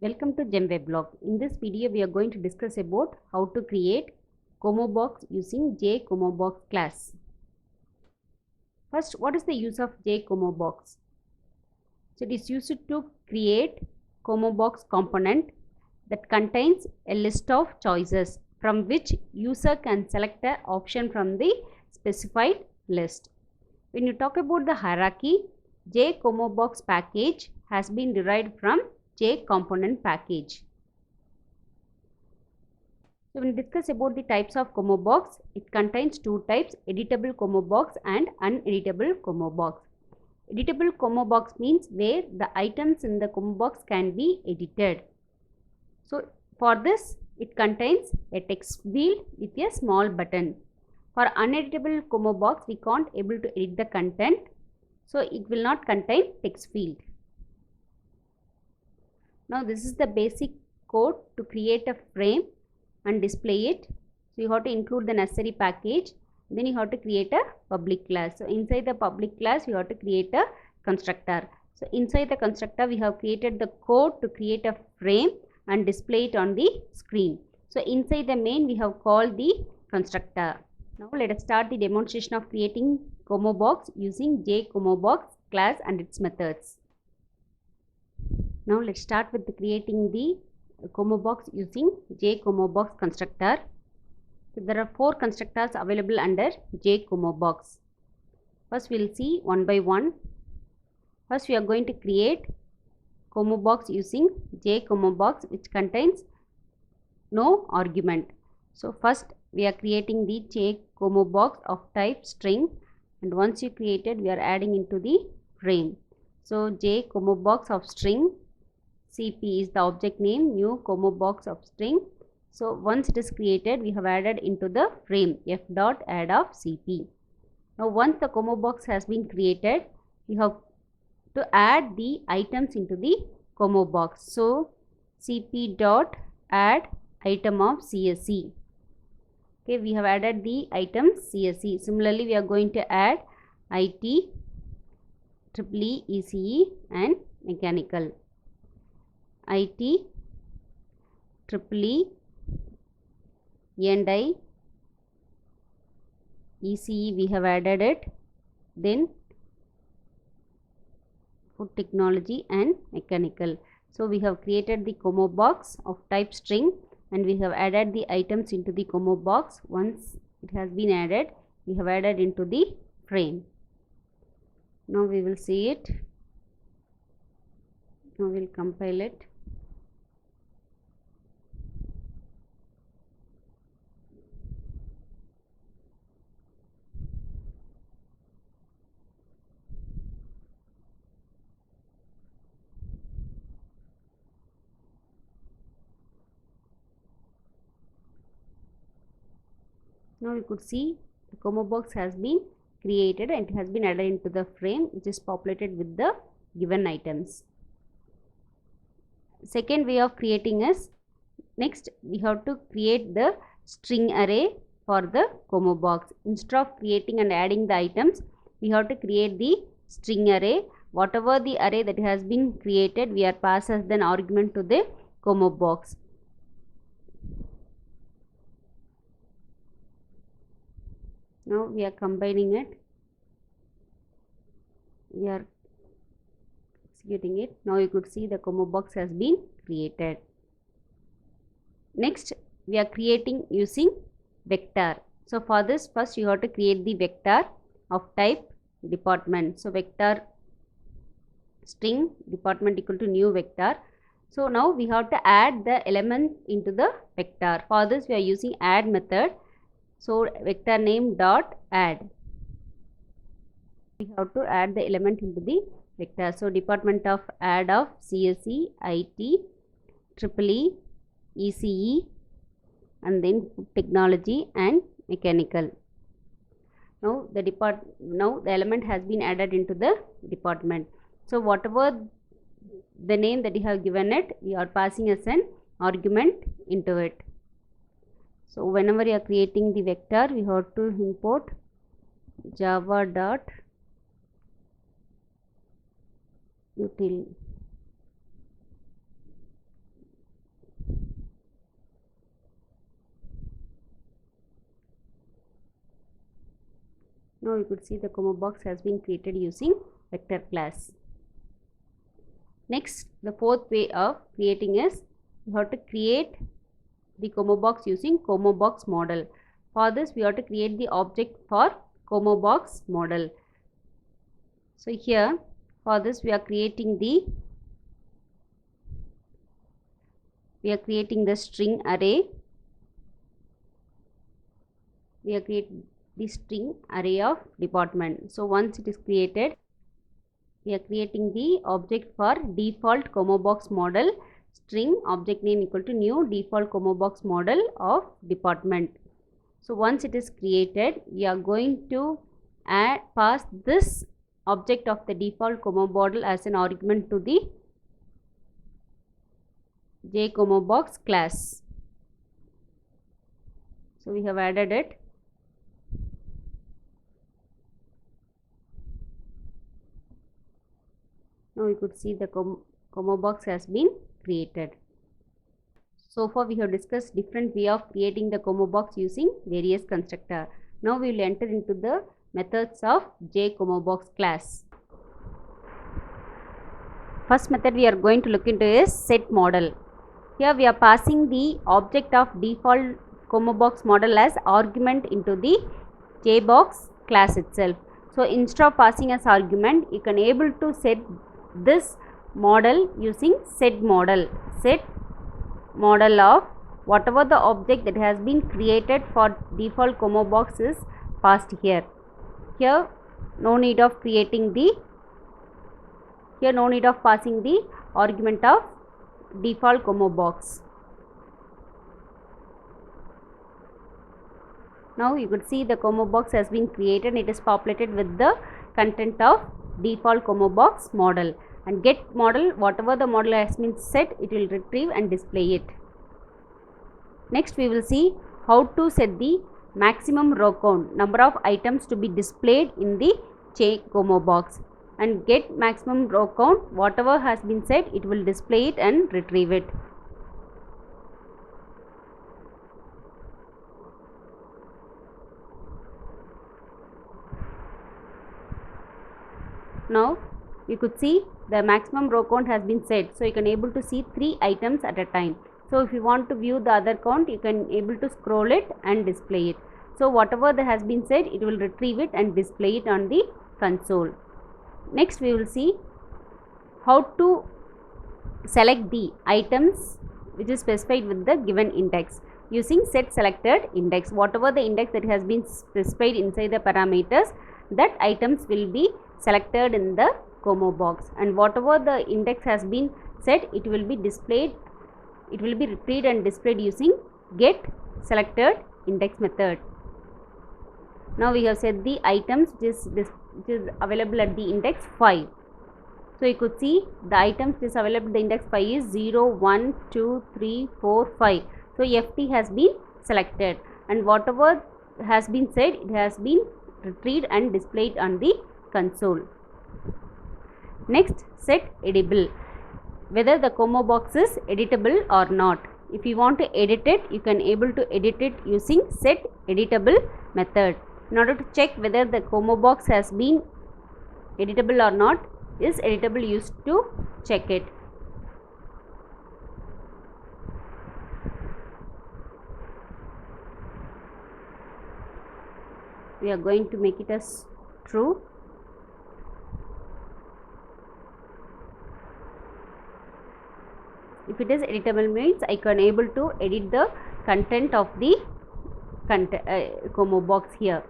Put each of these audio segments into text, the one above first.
Welcome to GemWeblog. In this video, we are going to discuss about how to create ComoBox using JComoBox class. First, what is the use of JComoBox? So, it is used to create ComoBox component that contains a list of choices from which user can select an option from the specified list. When you talk about the hierarchy, JComoBox package has been derived from JComponent package. So when we discuss about the types of ComoBox, it contains two types, editable ComoBox and uneditable ComoBox. Editable ComoBox means where the items in the ComoBox can be edited. So for this, it contains a text field with a small button. For uneditable ComoBox, we can't able to edit the content, so it will not contain text field. Now this is the basic code to create a frame and display it. So you have to include the necessary package, then you have to create a public class. So inside the public class you have to create a constructor. So inside the constructor we have created the code to create a frame and display it on the screen. So inside the main we have called the constructor. Now let us start the demonstration of creating ComoBox using JComoBox class and its methods. Now let's start with creating the ComoBox using JComoBox constructor. So there are 4 constructors available under JComoBox. First we will see one by one. First we are going to create ComoBox using JComoBox which contains no argument. So first we are creating the JComoBox of type string, and once you created we are adding into the frame. So JComoBox of string, CP is the object name, new ComoBox of string. So once it is created, we have added into the frame f.add of CP. Now once the ComoBox has been created, we have to add the items into the ComoBox. So CP.add item of CSE. Okay, we have added the item CSE. Similarly, we are going to add IT, EEE, ECE and mechanical. IT, EEE, E&I, ECE we have added it, then food technology and mechanical. So we have created the ComoBox of type string and we have added the items into the ComoBox. Once it has been added, we have added into the frame. Now we will see it. Now we will compile it. Now you could see the ComoBox has been created and it has been added into the frame which is populated with the given items. Second way of creating is, next we have to create the string array for the ComoBox. Instead of creating and adding the items, we have to create the string array. Whatever the array that has been created, we are pass as an argument to the ComoBox. Now we are combining it. We are executing it. Now you could see the ComoBox has been created. Next we are creating using vector. So for this, first you have to create the vector of type department. So vector string department equal to new vector. So now we have to add the element into the vector. For this we are using add method. So vector name dot add. We have to add the element into the vector. So department of add of CSE, IT, EEE, ECE and then technology and mechanical. Now the element has been added into the department. So whatever the name that you have given it, we are passing as an argument into it. So whenever you are creating the vector, we have to import java.util Now you could see the Como box has been created using vector class. Next, the fourth way of creating is you have to create the Como box using Como box model. For this, we have to create the object for Como box model. So here, for this, we are creating the string array. We are creating the string array of department. So once it is created, we are creating the object for default Como box model. String object name equal to new default Como box model of department. So once it is created, we are going to pass this object of the default Como model as an argument to the JComo box class. So we have added it. Now you could see the Como box has been created. So far we have discussed different way of creating the Como box using various constructor. Now we will enter into the methods of JComo box class. First method we are going to look into is set model. Here we are passing the object of default Como box model as argument into the JBox class itself. So instead of passing as argument, you can able to set this model using set model. Set model of whatever the object that has been created for default Como box is passed here. Here no need of creating the no need of passing the argument of default Como box. Now you could see the Como box has been created. It is populated with the content of default Como box model, and get model, whatever the model has been set, it will retrieve and display it. Next we will see how to set the maximum row count, number of items to be displayed in the JComo box, and get maximum row count, whatever has been set, it will display it and retrieve it. Now you could see the maximum row count has been set, so you can able to see 3 items at a time. So if you want to view the other count, you can able to scroll it and display it. So whatever that has been said, it will retrieve it and display it on the console. Next we will see how to select the items which is specified with the given index using set selected index. Whatever the index that has been specified inside the parameters, that items will be selected in the Como box, and whatever the index has been set, it will be displayed, it will be retrieved and displayed using get selected index method. Now we have set the items which is available at the index 5. So you could see the items which is available at the index 5 is 0, 1, 2, 3, 4, 5. So FT has been selected, and whatever has been said, it has been retrieved and displayed on the console. Next, set editable, whether the Como box is editable or not. If you want to edit it, you can able to edit it using set editable method. In order to check whether the Como box has been editable or not, is editable used to check it. We are going to make it as true. If it is editable means I can able to edit the content of the Como box here.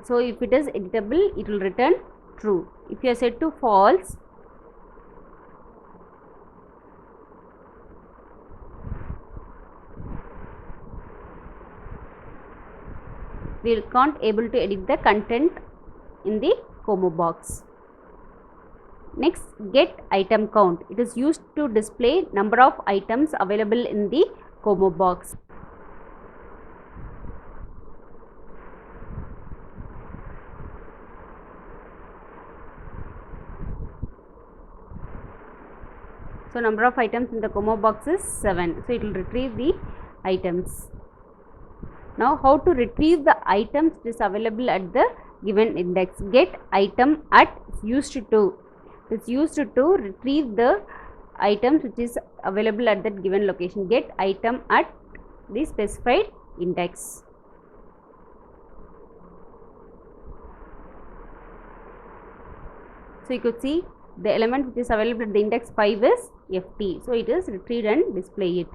So if it is editable, it will return true. If you are set to false, we can't able to edit the content in the Como box. Next, get item count. It is used to display number of items available in the Como box. So number of items in the Como box is 7. So it will retrieve the items. Now how to retrieve the items that is available at the given index. Get item at used to. It's used to retrieve the items which is available at that given location. Get item at the specified index. So you could see the element which is available at the index 5 is ft. So it is retrieved and display it.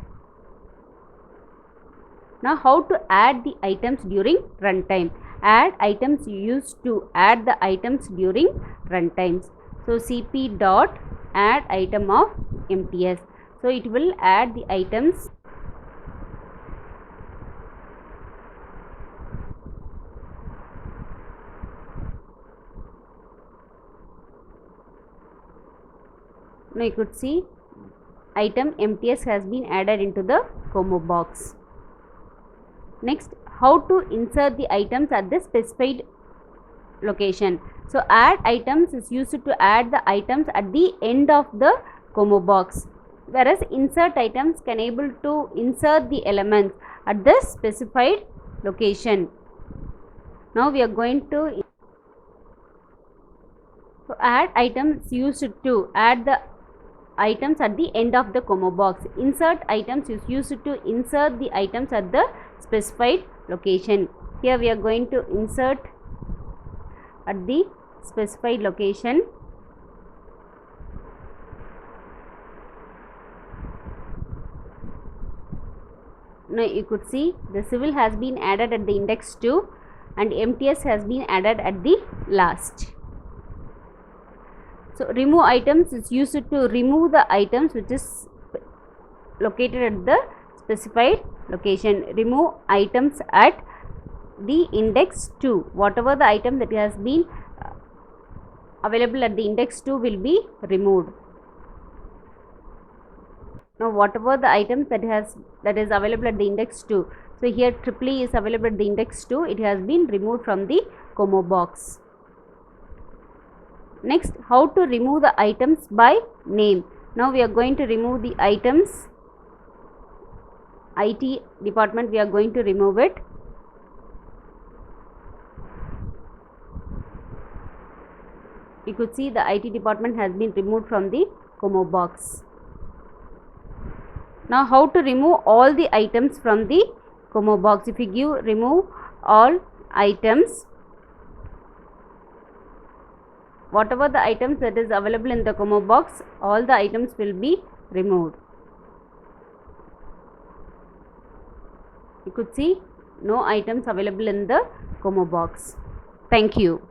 Now how to add the items during runtime. Add items used to add the items during runtimes. So cp dot add item of MTS. So it will add the items. Now you could see item MTS has been added into the Como box. Next, how to insert the items at the specified location. So add items is used to add the items at the end of the Como box, whereas insert items can able to insert the elements at the specified location. Now we are going to add items used to add the items at the end of the Como box. Insert items is used to insert the items at the specified location. Here we are going to insert at the specified location. Now you could see the civil has been added at the index 2 and MTS has been added at the last. So remove items is used to remove the items which is located at the specified location. Remove items at the index 2. Whatever the item that has been available at the index 2 will be removed. Now whatever the item that is available at the index 2. So here triple is available at the index 2. It has been removed from the Como box. Next, how to remove the items by name. Now we are going to remove the items. IT department, we are going to remove it. You could see the IT department has been removed from the Como box. Now how to remove all the items from the Como box. If you give remove all items, whatever the items that is available in the Como box, all the items will be removed. You could see no items available in the Como box. Thank you.